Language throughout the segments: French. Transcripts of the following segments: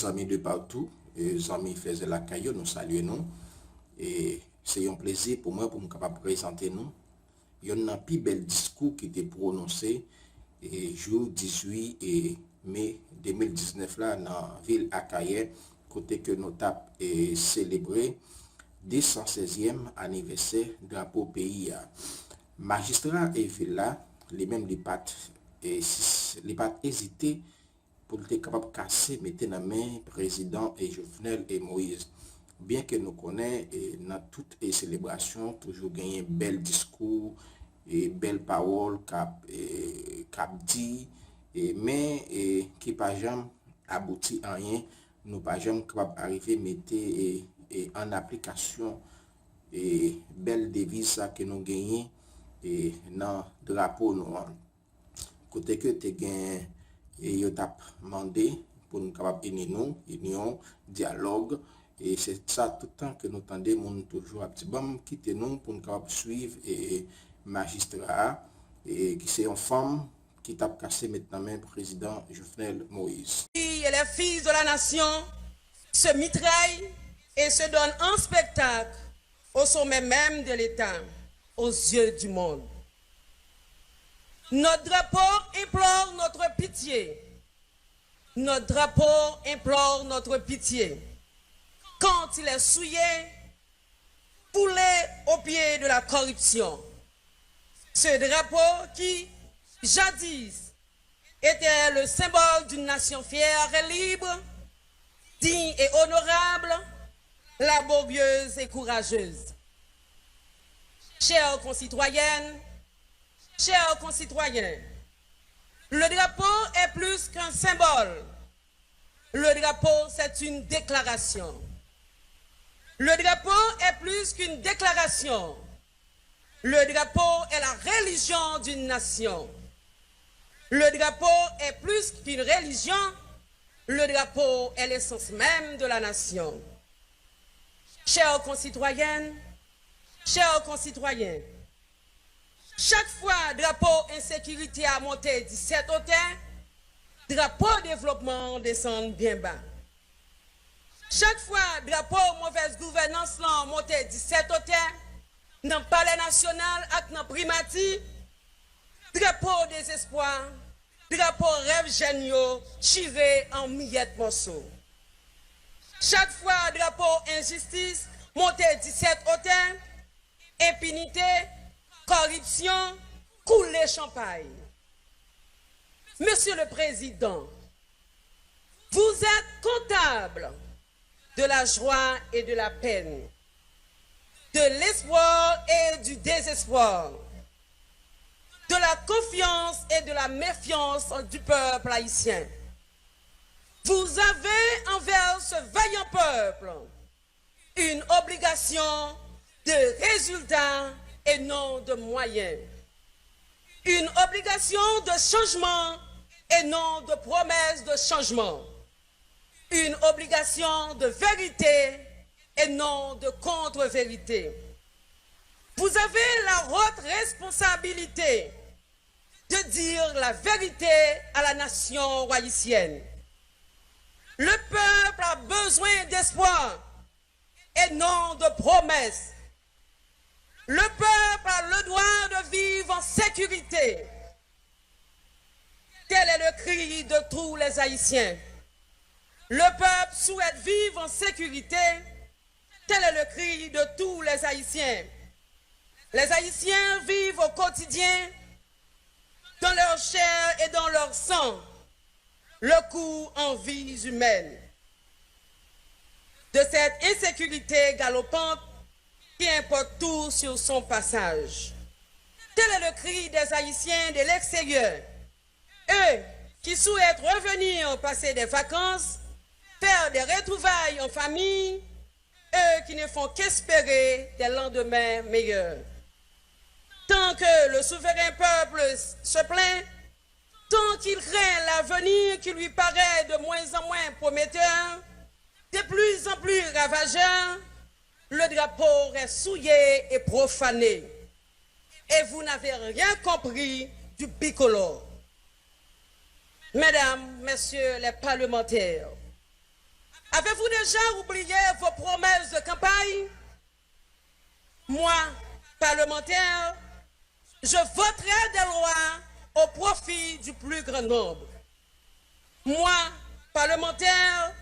amis de partout, et amis faisaient la caillou, nous saluons nous. Et c'est un plaisir pour moi pour me capable présenter nous. Il y a un plus bel discours qui était prononcé et jour 18 mai 2019 là dans la ville Akaye, côté que nous avons célébré 216e anniversaire drapeau pays. Magistrat et ville là, les mêmes les pas hésité pour être capable de casser, mettre dans la main président et Jovenel et Moïse. Bien que nous connaissons dans toutes les célébrations, toujours gagner un bel discours et belles paroles cap dit, mais qui pas jamais abouti à rien, nous pas jamais capable d'arriver à mettre en application et belle devise que nous gagnons dans le drapeau noir. Côté que tu as et t'a demandé pour nous capable union, dialogue, et c'est ça tout le temps que nous tendons toujours à petit bon quitter nous pour nous capable suivre et magistrat et qui c'est une femme qui t'a cassé maintenant même président Jovenel Moïse. Et les filles de la nation se mitraillent et se donnent en spectacle au sommet même de l'État, aux yeux du monde. Notre drapeau implore notre pitié. Notre drapeau implore notre pitié. Quand il est souillé, foulé au pied de la corruption. Ce drapeau qui, jadis, était le symbole d'une nation fière et libre, digne et honorable, laborieuse et courageuse. Chères concitoyennes, chers concitoyens, le drapeau est plus qu'un symbole. Le drapeau, c'est une déclaration. Le drapeau est plus qu'une déclaration. Le drapeau est la religion d'une nation. Le drapeau est plus qu'une religion. Le drapeau est l'essence même de la nation. Chères concitoyennes, chers concitoyens, chaque fois drapeau insécurité a monté 17 hauteurs, drapeau développement descend bien bas. Chaque fois drapeau mauvaise gouvernance a monté 17 hauteurs, dans le palais national et dans le primati, drapeau désespoir, drapeau rêve géniaux, tiré en miettes morceaux. Chaque fois drapeau injustice monté 17 hauteurs, impunité, corruption, couler champagne. Monsieur le Président, vous êtes comptable de la joie et de la peine, de l'espoir et du désespoir, de la confiance et de la méfiance du peuple haïtien. Vous avez envers ce vaillant peuple une obligation de résultats et non de moyens. Une obligation de changement et non de promesses de changement. Une obligation de vérité et non de contre-vérité. Vous avez la haute responsabilité de dire la vérité à la nation haïtienne. Le peuple a besoin d'espoir et non de promesses. Le peuple a le droit de vivre en sécurité. Tel est le cri de tous les Haïtiens. Le peuple souhaite vivre en sécurité. Tel est le cri de tous les Haïtiens. Les Haïtiens vivent au quotidien, dans leur chair et dans leur sang, le coup en vies humaines. De cette insécurité galopante qui importe tout sur son passage. Tel est le cri des Haïtiens de l'extérieur. Eux qui souhaitent revenir passer des vacances, faire des retrouvailles en famille, eux qui ne font qu'espérer des lendemains meilleurs. Tant que le souverain peuple se plaint, tant qu'il craint l'avenir qui lui paraît de moins en moins prometteur, de plus en plus ravageur, le drapeau reste souillé et profané. Et vous n'avez rien compris du bicolore. Mesdames, Messieurs les parlementaires, Avez-vous déjà oublié vos promesses de campagne? Moi, parlementaire, je voterai des lois au profit du plus grand nombre. Moi, parlementaire,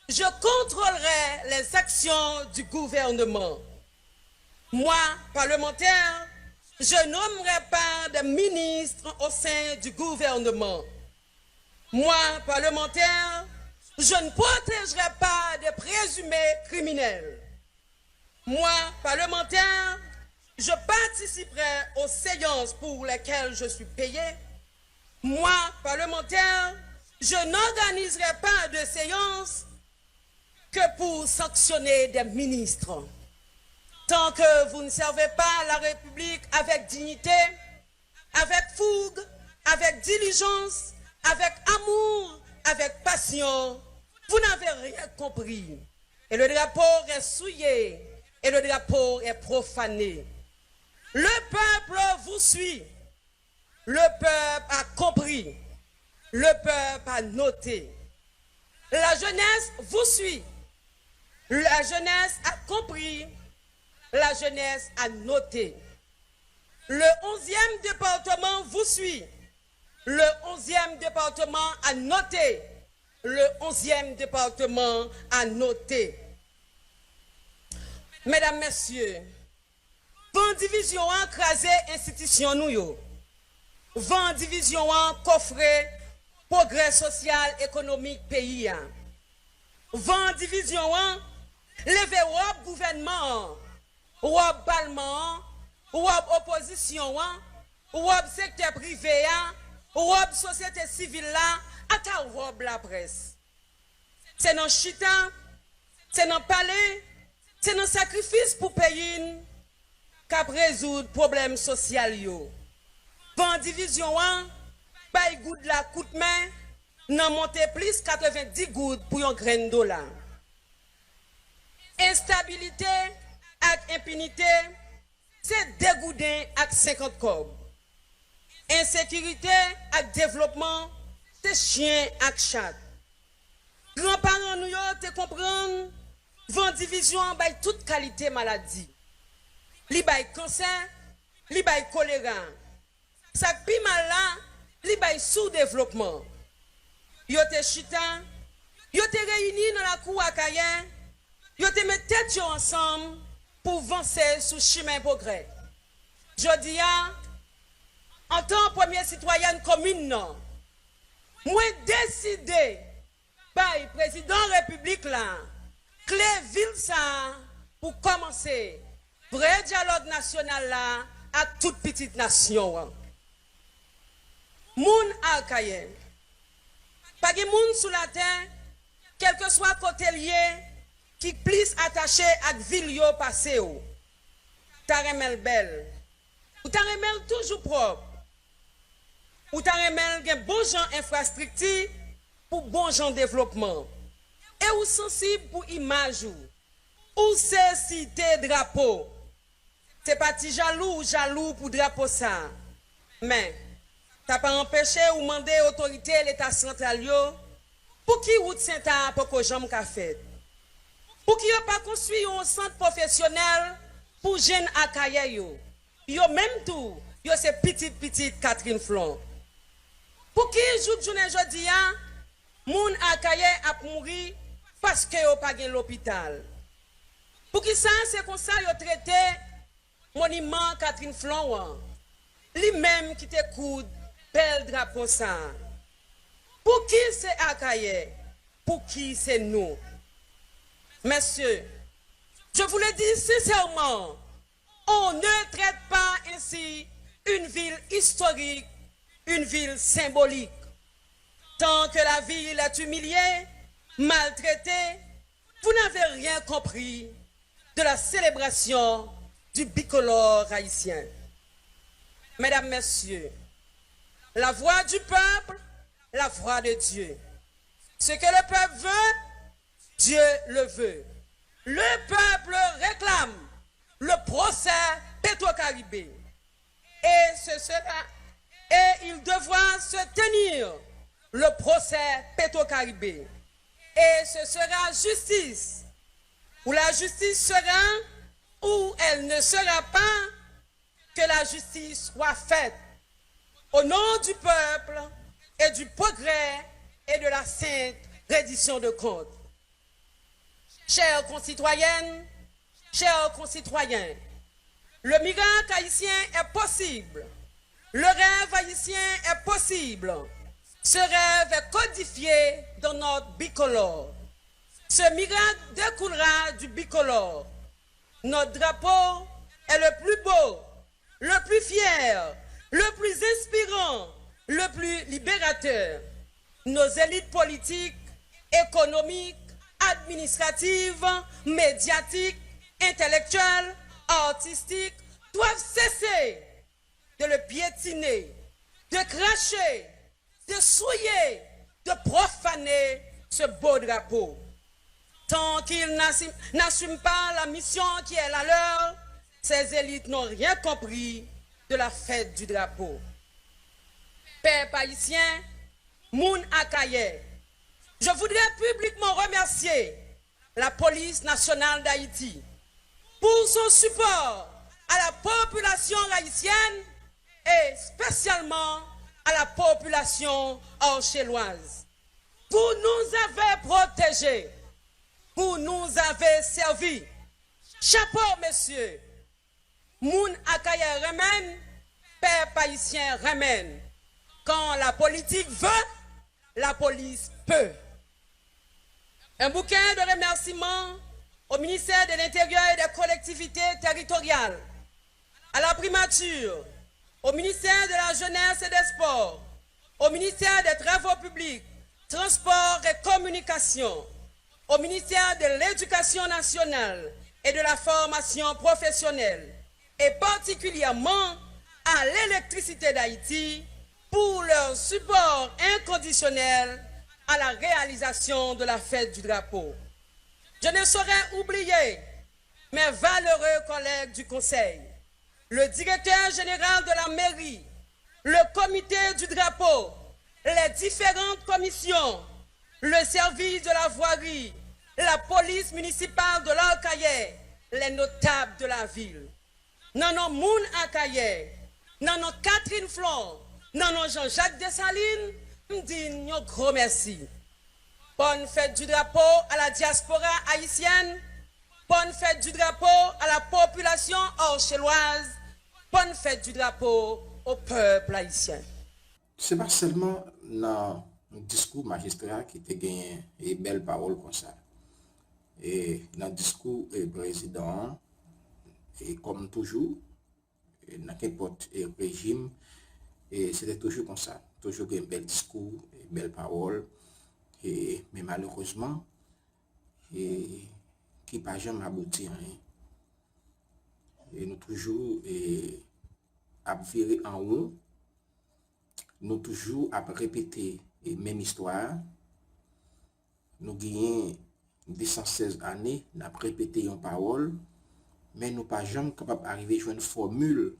je contrôlerai les actions du gouvernement. Moi, parlementaire, je nommerai pas de ministres au sein du gouvernement. Moi, parlementaire, je ne protégerai pas des présumés criminels. Moi, parlementaire, je participerai aux séances pour lesquelles je suis payé. Moi, parlementaire, je n'organiserai pas de séances que pour sanctionner des ministres. Tant que vous ne servez pas la République avec dignité, avec fougue, avec diligence, avec amour, avec passion, vous n'avez rien compris. Et le drapeau est souillé, et le drapeau est profané. Le peuple vous suit. Le peuple a compris. Le peuple a noté. La jeunesse vous suit. La jeunesse a compris. La jeunesse a noté. Le 11e département vous suit. Le 11e département a noté. Le 11e département a noté. Mesdames, Messieurs, vent division en crasé institution nous yo. Vent division en coffret progrès social économique pays. Vent division en levé wop gouvernement, wop parlement, wop opposition, wop secteur privé, wop société civile là, ata wop la presse. C'est dans chita, c'est dans palais, c'est dans sacrifice pour payer qu'à résoudre problème social yo. Vent division 1, bay goud la coûte main, nan monte plus 90 gouttes pour un grain dollar. Instabilité et impunité, c'est dégoudin avec 50 cob. Insécurité et développement, c'est chien et chat. Grands-parents nous te comprennent, vent division bay toute qualité maladie. Li bay cancer, li bay choléra. Ça pi mal là, li bay sous-développement. Yo te chita, yo te réunis dans la cour à Kayen, yo te met tête yo ensemble pour avancer sous chemin progrès. Jodi a, en tant que première citoyenne commune non, moi décidé by président République là, clé ville ça pour commencer vrai dialogue national là à toute petite nation. Moun a Kayen. Pas de moun sous la terre, quel que soit côté lié, qui plus attaché à ville yo passé ou. Ta remel belle. Ou ta remel toujours propre. Ou ta remel gen bon gens infrastructure pour bon gens développement. Et ou sensible pour image ou c'est cité drapeau. C'est pas ti jaloux pour drapeau ça. Mais t'as pas empêché ou demander autorité l'état central yo pour qui route Saint-A pour que jambe ka fait. Pour qui yo pas construit un centre professionnel pour jeunes akaye yo. Yo même tout, yo c'est petite Catherine Flon. Pour qui journée jodi a moun akaye a mouri parce que yo pas gen l'hôpital. Pour qui ça c'est comme ça yo traité monument Catherine Flon. Lui même qui te coude bel drapeau ça. Pour qui c'est Akaye? Pour qui c'est nous? Messieurs, je vous le dis sincèrement, on ne traite pas ainsi une ville historique, une ville symbolique. Tant que la ville est humiliée, maltraitée, vous n'avez rien compris de la célébration du bicolore haïtien. Mesdames, Messieurs, la voix du peuple, la voix de Dieu. Ce que le peuple veut, Dieu le veut. Le peuple réclame le procès Petro-Caribé. Et il devra se tenir le procès Petro-Caribé. et ce sera justice. Où la justice sera, ou elle ne sera pas, que la justice soit faite. Au nom du peuple et du progrès et de la sainte reddition de comptes. Chères concitoyennes, chers concitoyens, le miracle haïtien est possible. Le rêve haïtien est possible. Ce rêve est codifié dans notre bicolore. Ce miracle découlera du bicolore. Notre drapeau est le plus beau, le plus fier, le plus inspirant, le plus libérateur. Nos élites politiques, économiques, administratives, médiatiques, intellectuelles, artistiques doivent cesser de le piétiner, de cracher, de souiller, de profaner ce beau drapeau. Tant qu'ils n'assument pas la mission qui est la leur, ces élites n'ont rien compris de la fête du drapeau. Peuple haïtien, Moun Akaye, je voudrais publiquement remercier la police nationale d'Haïti pour son support à la population haïtienne et spécialement à la population orchelloise. Vous nous avez protégés, vous nous avez servi. Chapeau, messieurs. Moun Akaye remène, peuple haïtien remène. Quand la politique veut, la police peut. Un bouquin de remerciements au ministère de l'Intérieur et des collectivités territoriales, à la primature, au ministère de la Jeunesse et des Sports, au ministère des Travaux publics, Transports et Communications, au ministère de l'Éducation nationale et de la formation professionnelle, et particulièrement à l'électricité d'Haïti pour leur support inconditionnel à la réalisation de la fête du drapeau. Je ne saurais oublier mes valeureux collègues du Conseil, le directeur général de la mairie, le comité du drapeau, les différentes commissions, le service de la voirie, la police municipale de l'Orkaye, les notables de la ville. Nanon Moun Akaye, nanon Catherine Flon, nanon Jean-Jacques Dessalines, me dit un gros merci. Bonne fête du drapeau à la diaspora haïtienne, bonne fête du drapeau à la population orchelloise, bonne fête du drapeau au peuple haïtien. C'est pas seulement dans un discours magistral qui te gagné et belles paroles comme ça. Et dans le discours président, et comme toujours, dans n'importe quel régime, et c'était toujours comme ça. Toujours un bel discours, une belle parole, mais malheureusement, qui n'a jamais abouti à rien. Et nous toujours à virer en haut, nous toujours à répéter la même histoire. Nous gagnons 216 années, nous avons répété une parole, mais nous ne sommes pas jamais capables d'arriver à jouer une formule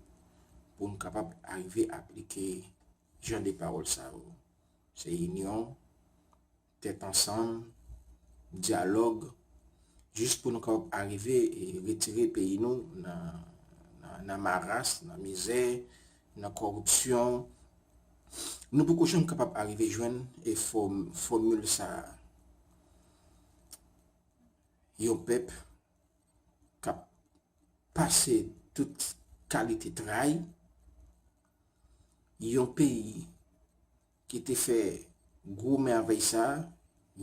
pour nous capables d'arriver à appliquer genre de paroles. C'est union, tête ensemble, dialogue, juste pour nous capables d'arriver et retirer le pays nous dans la marasse, dans la misère, dans la corruption. Nous ne sommes pas capables d'arriver à joindre et formule ça. Un peuple qui a passé toute qualité de travail, un pays qui était fait gros merveille ça,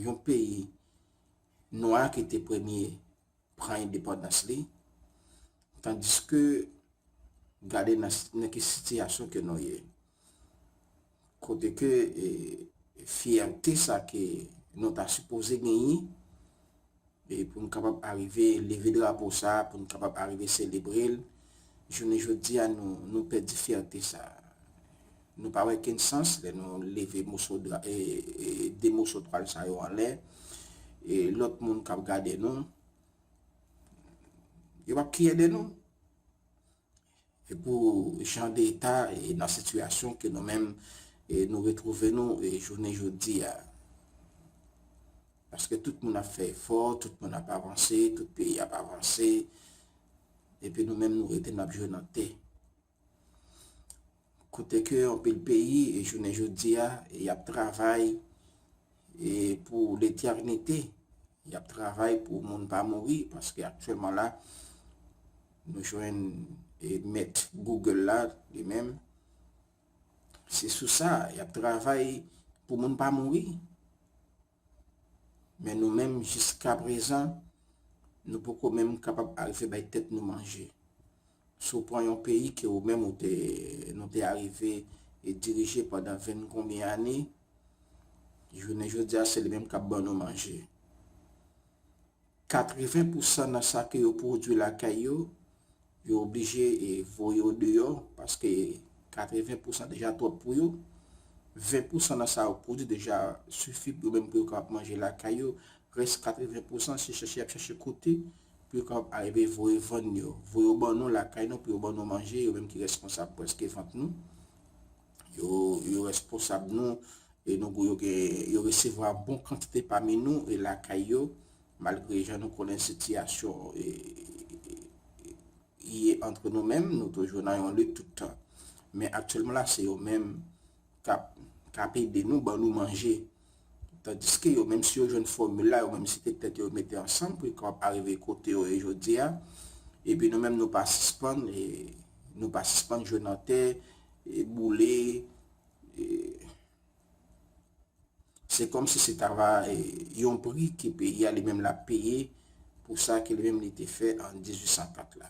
un pays noir qui était premier prend indépendance, tandis que regardez dans quelle situation que nous sommes. Côté que fierté ça que nous avons supposé gagner, et pour nous capables d'arriver à lever le drapeau ça, pour nous capables d'arriver à célébrer, je ne dis à nous perdre fierté ça. Nous n'avons aucun sens de nous lever des morceaux de toile ça en l'air, et l'autre monde qui a regardé nous, il va crier de nous. Et pour changer d'état et dans la situation que nous-mêmes nous retrouvons, et je dis Parce que tout le monde a fait effort, tout le monde n'a pas avancé, tout le pays n'a pas avancé. Et puis nous-mêmes, nous étions dans la terre. Côté que on peut le pays, et je ne dis pas, il y a travail et pour l'éternité. Il y a travail pour le monde pas mourir. Parce qu'actuellement là, nous jouons et mettre Google là, lui-même. C'est sous ça, il y a travail pour le monde pas mourir. Mais nous-mêmes, jusqu'à présent, nous ne pouvons même capable d'arriver à tête nous manger. Si on prend un pays qui au même où nous est arrivé et dirigé pendant 20 combien d'années, je ne dis pas c'est le même qui nous manger. 80% de ça que vous produit la caillou, vous êtes obligé de voyer dehors parce que 80% déjà trop pour vous. 20% de ça produit déjà suffit pour même pour manger la caillou. Reste 80% si chercher côté pour arriver à vendre. Vous bon la caillou pour bon manger, vous même qui est responsable presque vendre nous. Vous responsable nous et nous recevoir bonne quantité parmi nous et la caillou malgré que nous connaissons la situation entre nous-mêmes, nous toujours dans lutte tout le temps. Mais actuellement là, c'est eux-mêmes qui de nous, nous manger. Tandis que même si vous avez une formule là, même si peut-être vous mettez ensemble pour arriver côté aujourd'hui, et puis nous-mêmes nous participons et nous participons jouer dans terre et bouler. C'est comme si c'était un prix qui payait, lui-même l'a payé pour ça qu'il même été fait en 1804 là.